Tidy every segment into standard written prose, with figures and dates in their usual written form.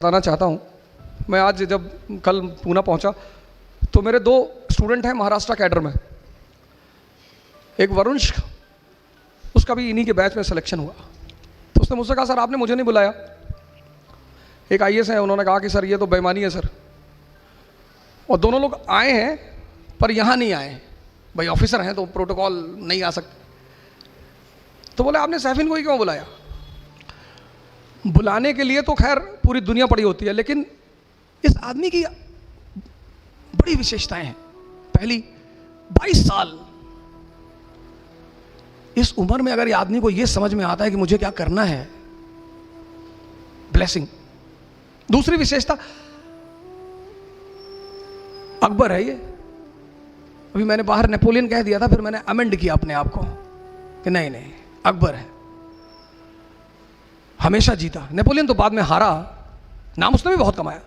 बताना चाहता हूँ। मैं आज जब कल पूना पहुँचा तो मेरे दो स्टूडेंट हैं महाराष्ट्र कैडर में। एक वरुण, उसका भी इन्हीं के बैच में सिलेक्शन हुआ। तो उसने मुझसे कहा सर आपने मुझे नहीं बुलाया। एक आईएएस है, उन्होंने कहा कि सर ये तो बेईमानी है सर। और दोनों लोग आए हैं पर यहाँ नहीं आए, भाई ऑफिसर हैं तो प्रोटोकॉल नहीं आ सकते। तो बोले आपने सैफिन को ही क्यों बुलाया? बुलाने के लिए तो खैर पूरी दुनिया पड़ी होती है, लेकिन इस आदमी की बड़ी विशेषताएं हैं। पहली, 22 साल, इस उम्र में अगर ये आदमी को ये समझ में आता है कि मुझे क्या करना है, ब्लेसिंग। दूसरी विशेषता, अकबर है ये। अभी मैंने बाहर नेपोलियन कह दिया था, फिर मैंने अमेंड किया अपने आप को कि नहीं नहीं अकबर है। हमेशा जीता। नेपोलियन तो बाद में हारा, नाम उसने भी बहुत कमाया।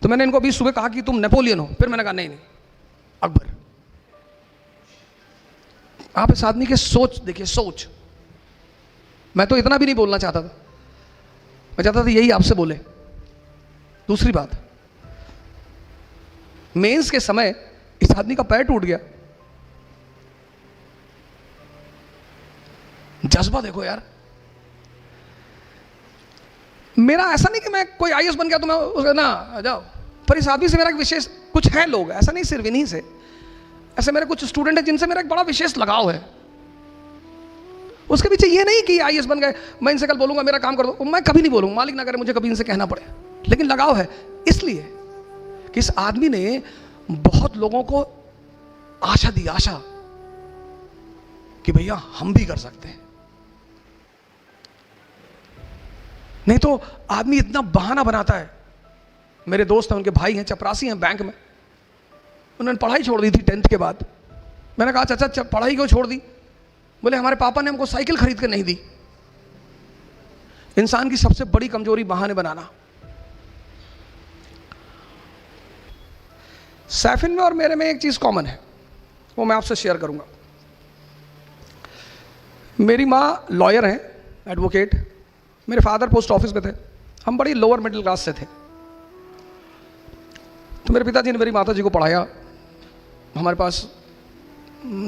तो मैंने इनको अभी सुबह कहा कि तुम नेपोलियन हो, फिर मैंने कहा नहीं नहीं अकबर। आप इस आदमी के सोच देखिए, सोच। मैं तो इतना भी नहीं बोलना चाहता था, मैं चाहता था यही आपसे बोले। दूसरी बात, मेंस के समय इस आदमी का पैर टूट गया। जज्बा देखो यार। मेरा ऐसा नहीं कि मैं कोई आईएएस बन गया तो मैं उसका ना जाओ, पर इस आदमी से मेरा एक विशेष कुछ है। लोग ऐसा नहीं, सिर्फ इन्हीं से, ऐसे मेरे कुछ स्टूडेंट हैं जिनसे मेरा एक बड़ा विशेष लगाव है। उसके पीछे ये नहीं कि आईएएस बन गए, मैं इनसे कल बोलूंगा मेरा काम कर दो, मैं कभी नहीं बोलूंगा, मालिक ना करे मुझे कभी इनसे कहना पड़े। लेकिन लगाव है इसलिए कि इस आदमी ने बहुत लोगों को आशा दी, आशा कि भैया हम भी कर सकते हैं। नहीं तो आदमी इतना बहाना बनाता है। मेरे दोस्त हैं, उनके भाई हैं, चपरासी हैं बैंक में। उन्होंने पढ़ाई छोड़ दी थी 10th के बाद। मैंने कहा चाचा पढ़ाई क्यों छोड़ दी? बोले हमारे पापा ने हमको साइकिल खरीद के नहीं दी। इंसान की सबसे बड़ी कमजोरी बहाने बनाना। सैफिन में और मेरे में एक चीज कॉमन है, वो मैं आपसे शेयर करूंगा। मेरी मां लॉयर हैं, एडवोकेट। मेरे फादर पोस्ट ऑफिस में थे। हम बड़ी लोअर मिडिल क्लास से थे। तो मेरे पिताजी ने मेरी माता जी को पढ़ाया। हमारे पास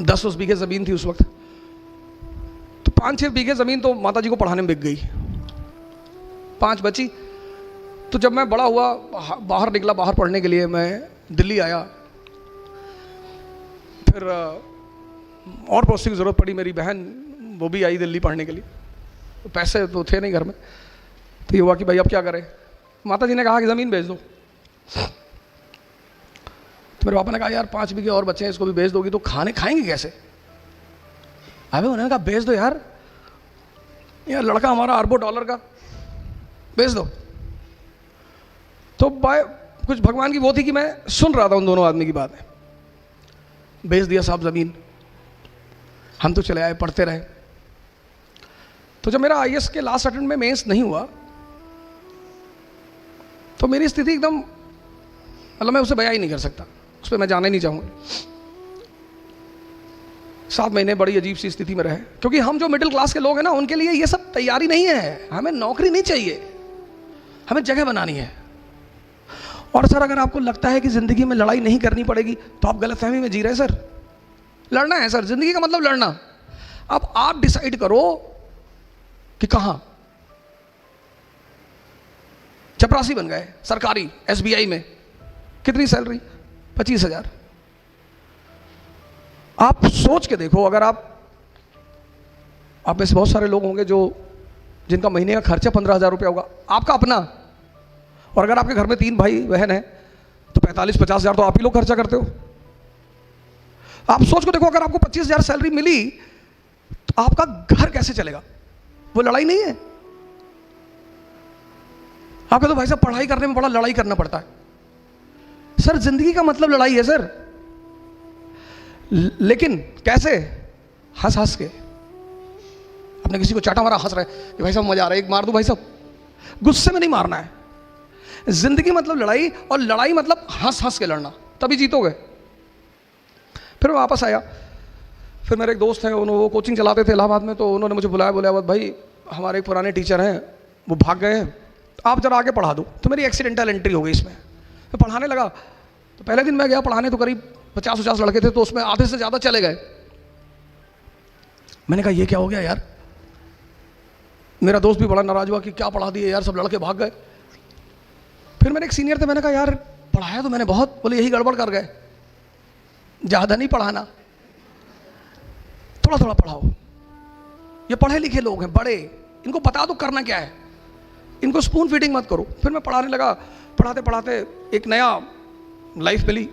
10 बीघे ज़मीन थी उस वक्त। तो 5-6 बीघे ज़मीन तो माता जी को पढ़ाने में बिक गई, 5 बची। तो जब मैं बड़ा हुआ, बाहर निकला, बाहर पढ़ने के लिए मैं दिल्ली आया। फिर और पोस्ट की ज़रूरत पड़ी। मेरी बहन वो भी आई दिल्ली पढ़ने के लिए। तो पैसे तो थे नहीं घर में। तो ये हुआ कि भाई अब क्या करें? माता जी ने कहा कि ज़मीन बेच दो। तो मेरे पापा ने कहा यार 5 बीघे और बच्चे हैं, इसको भी बेच दोगी तो खाएंगे कैसे? अबे उन्होंने कहा बेच दो यार लड़का हमारा अरबों डॉलर का, बेच दो। तो कुछ भगवान की वो थी कि मैं सुन रहा था उन दोनों आदमी की बातें। बेच दिया साहब ज़मीन। हम तो चले आए, पढ़ते रहे। तो जब मेरा आईएएस के लास्ट अटेम्प्ट में मेंस नहीं हुआ तो मेरी स्थिति एकदम, मतलब मैं उसे बयां ही नहीं कर सकता, उस पर मैं जाना ही नहीं चाहूँगा। 7 महीने बड़ी अजीब सी स्थिति में रहे, क्योंकि हम जो मिडिल क्लास के लोग हैं ना, उनके लिए ये सब तैयारी नहीं है। हमें नौकरी नहीं चाहिए, हमें जगह बनानी है। और सर अगर आपको लगता है कि ज़िंदगी में लड़ाई नहीं करनी पड़ेगी तो आप गलतफहमी में जी रहे हैं सर। लड़ना है सर, ज़िंदगी का मतलब लड़ना। अब आप डिसाइड करो कि कहां। चपरासी बन गए सरकारी एसबीआई में, कितनी सैलरी? 25,000। आप सोच के देखो, अगर आप में से बहुत सारे लोग होंगे जिनका महीने का खर्चा 15,000 रुपया होगा, आपका अपना। और अगर आपके घर में 3 भाई बहन हैं तो 45-50 हज़ार तो आप ही लोग खर्चा करते हो। आप सोच को देखो, अगर आपको 25,000 सैलरी मिली तो आपका घर कैसे चलेगा? वो लड़ाई नहीं है। आप कहते हो भाई साहब पढ़ाई करने में बड़ा लड़ाई करना पड़ता है। सर जिंदगी का मतलब लड़ाई है सर, लेकिन कैसे? हंस हंस के। आपने किसी को चाटा मारा, हंस रहे कि भाई साहब मजा आ रहा है, एक मार दो भाई साहब। गुस्से में नहीं मारना है। जिंदगी मतलब लड़ाई, और लड़ाई मतलब हंस हंस के लड़ना, तभी जीतोगे। फिर मैं वापस आया। फिर मेरे एक दोस्त हैं, वो कोचिंग चलाते थे इलाहाबाद में। तो उन्होंने मुझे बुलाया, बोले अवध भाई हमारे एक पुराने टीचर हैं, वो भाग गए हैं, आप जरा आगे पढ़ा दो। तो मेरी एक्सीडेंटल एंट्री हो गई इसमें। तो पढ़ाने लगा, तो पहले दिन मैं गया पढ़ाने, तो करीब 50-50 लड़के थे, तो उसमें आधे से ज़्यादा चले गए। मैंने कहा ये क्या हो गया यार। मेरा दोस्त भी बड़ा नाराज हुआ कि क्या पढ़ा दिए यार, सब लड़के भाग गए। फिर मेरे एक सीनियर थे, मैंने कहा यार पढ़ाया तो मैंने बहुत, बोले यही गड़बड़ कर गए, ज़्यादा नहीं पढ़ाना, थोड़ा थोड़ा पढ़ाओ। ये पढ़े लिखे लोग हैं बड़े, इनको बता दो करना क्या है, इनको स्पून फीडिंग मत करो। फिर मैं पढ़ाने लगा, पढ़ाते पढ़ाते एक नया लाइफ मिली।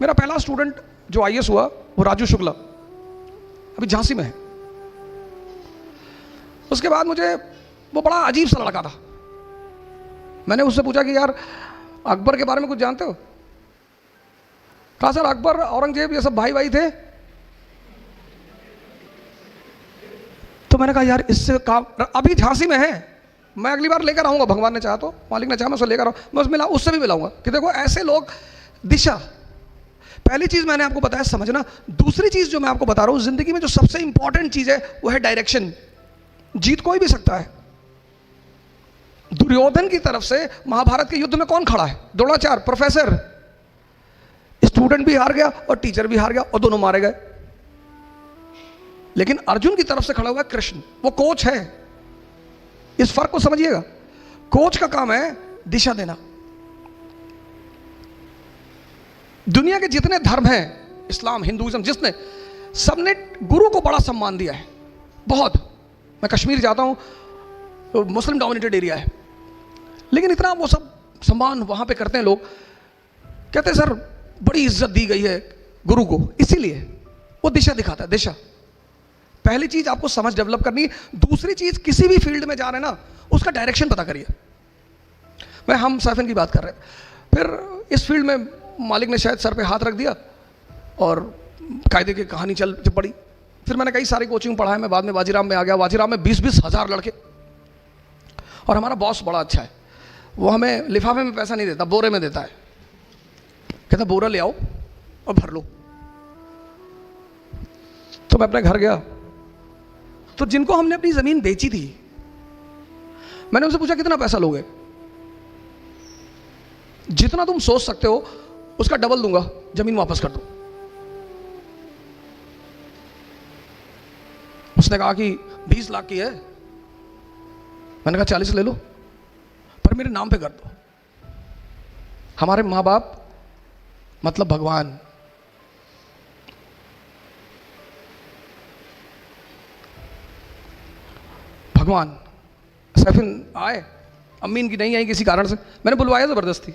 मेरा पहला स्टूडेंट जो आईएएस हुआ वो राजू शुक्ला, अभी झांसी में है। उसके बाद मुझे वो बड़ा अजीब सा लड़का था। मैंने उससे पूछा कि यार अकबर के बारे में कुछ जानते हो? कहा सर अकबर औरंगजेब ये सब भाई भाई थे। तो मैंने कहा यार इससे काम, अभी झांसी में है, मैं अगली बार लेकर आऊंगा, भगवान ने चाहा तो, मालिक ने चाहा मैं उसे लेकर आऊँ, मैं उससे भी मिलाऊंगा कि देखो ऐसे लोग। दिशा, पहली चीज मैंने आपको बताया समझना। दूसरी चीज जो मैं आपको बता रहा हूं, जिंदगी में जो सबसे इंपॉर्टेंट चीज है वो है डायरेक्शन। जीत कोई भी सकता है। दुर्योधन की तरफ से महाभारत के युद्ध में कौन खड़ा है? द्रोणाचार्य, प्रोफेसर। स्टूडेंट भी हार गया और टीचर भी हार गया और दोनों मारे गए। लेकिन अर्जुन की तरफ से खड़ा हुआ है कृष्ण, वो कोच है। इस फर्क को समझिएगा। कोच का काम है दिशा देना। दुनिया के जितने धर्म हैं, इस्लाम, हिंदुइज्म, जिसने, सबने गुरु को बड़ा सम्मान दिया है, बहुत। मैं कश्मीर जाता हूं तो मुस्लिम डोमिनेटेड एरिया है, लेकिन इतना वो सब सम्मान वहां पे करते हैं लोग। कहते हैं सर बड़ी इज्जत दी गई है गुरु को, इसीलिए वो दिशा दिखाता है। दिशा पहली चीज आपको समझ डेवलप करनी है। दूसरी चीज, किसी भी फील्ड में जा रहे हैं ना, उसका डायरेक्शन पता करिए। मैं हम साफिन की बात कर रहे हैं। फिर इस फील्ड में मालिक ने शायद सर पे हाथ रख दिया और कायदे की कहानी चल पड़ी। फिर मैंने कई सारी कोचिंग पढ़ा है। मैं बाद में वाजीराम में आ गया। वाजीराम में 20-20 हज़ार लड़के, और हमारा बॉस बड़ा अच्छा है। वो हमें लिफाफे में पैसा नहीं देता, बोरे में देता है। कहता बोरा ले आओ और भर लो। तो मैं अपने घर गया, तो जिनको हमने अपनी जमीन बेची थी, मैंने उनसे पूछा कितना पैसा लोगे? जितना तुम सोच सकते हो उसका डबल दूंगा, जमीन वापस कर दो। उसने कहा कि 20 लाख की है। मैंने कहा 40 ले लो, पर मेरे नाम पे कर दो। हमारे माँ बाप मतलब भगवान। भगवान। सैफिन आए, अम्मी इनकी नहीं आई किसी कारण से, मैंने बुलवाया ज़बरदस्ती,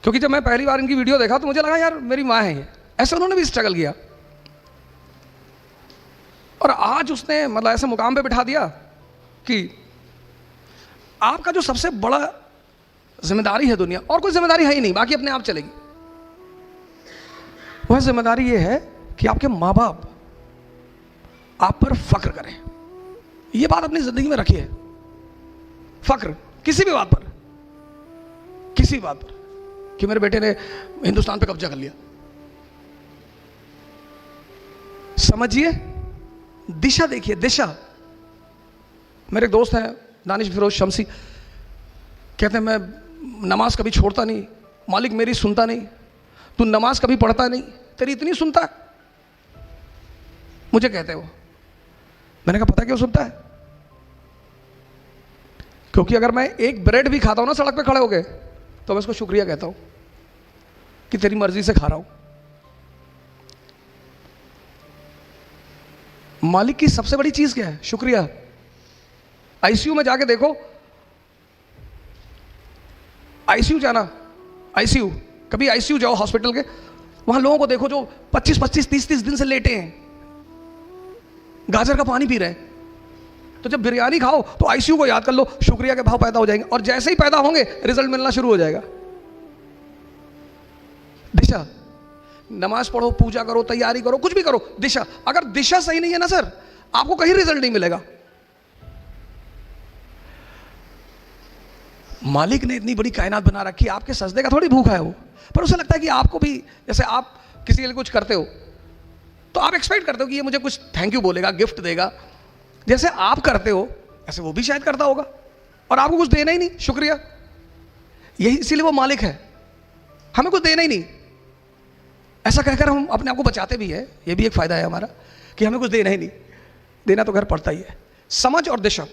क्योंकि जब मैं पहली बार इनकी वीडियो देखा तो मुझे लगा यार मेरी माँ है ये। ऐसे उन्होंने भी स्ट्रगल किया, और आज उसने मतलब ऐसे मुकाम पे बिठा दिया कि आपका जो सबसे बड़ा जिम्मेदारी है दुनिया, और कोई जिम्मेदारी है ही नहीं, बाकी अपने आप चलेगी। वह जिम्मेदारी ये है कि आपके माँ बाप आप पर फख्र करें। ये बात अपनी जिंदगी में रखिए। फख्र किसी भी बात पर, किसी बात पर, कि मेरे बेटे ने हिंदुस्तान पे कब्जा कर लिया। समझिए, दिशा देखिए, दिशा। मेरे दोस्त हैं दानिश फिरोज शमसी, कहते हैं मैं नमाज कभी छोड़ता नहीं, मालिक मेरी सुनता नहीं। तू नमाज कभी पढ़ता नहीं, तेरी इतनी सुनता है, मुझे कहते हो। मैंने कहा पता क्यों सुनता है? क्योंकि अगर मैं एक ब्रेड भी खाता हूं ना सड़क पे खड़े हो गए, तो मैं उसको शुक्रिया कहता हूं कि तेरी मर्जी से खा रहा हूं। मालिक की सबसे बड़ी चीज क्या है? शुक्रिया। आईसीयू में जाके देखो, आईसीयू जाना, आईसीयू, कभी आईसीयू जाओ हॉस्पिटल के, वहां लोगों को देखो जो 25-25, 30-30 दिन से लेटे हैं, गाजर का पानी पी रहे हैं। तो जब बिरयानी खाओ तो आईसीयू को याद कर लो, शुक्रिया के भाव पैदा हो जाएंगे, और जैसे ही पैदा होंगे रिजल्ट मिलना शुरू हो जाएगा। दिशा, नमाज पढ़ो, पूजा करो, तैयारी करो, कुछ भी करो, दिशा। अगर दिशा सही नहीं है ना सर, आपको कहीं रिजल्ट नहीं मिलेगा। मालिक ने इतनी बड़ी कायनात बना रखी, आपके सजदे का थोड़ी भूखा है वो, पर उसे लगता है कि आपको भी, जैसे आप किसी के लिए कुछ करते हो तो आप एक्सपेक्ट करते हो कि ये मुझे कुछ थैंक यू बोलेगा, गिफ्ट देगा। जैसे आप करते हो ऐसे वो भी शायद करता होगा। और आपको कुछ देना ही नहीं, शुक्रिया। यही इसीलिए वो मालिक है, हमें कुछ देना ही नहीं। ऐसा कहकर हम अपने आप को बचाते भी है, ये भी एक फायदा है हमारा कि हमें कुछ देना ही नहीं, देना तो घर पड़ता ही है। समझ और दिशा।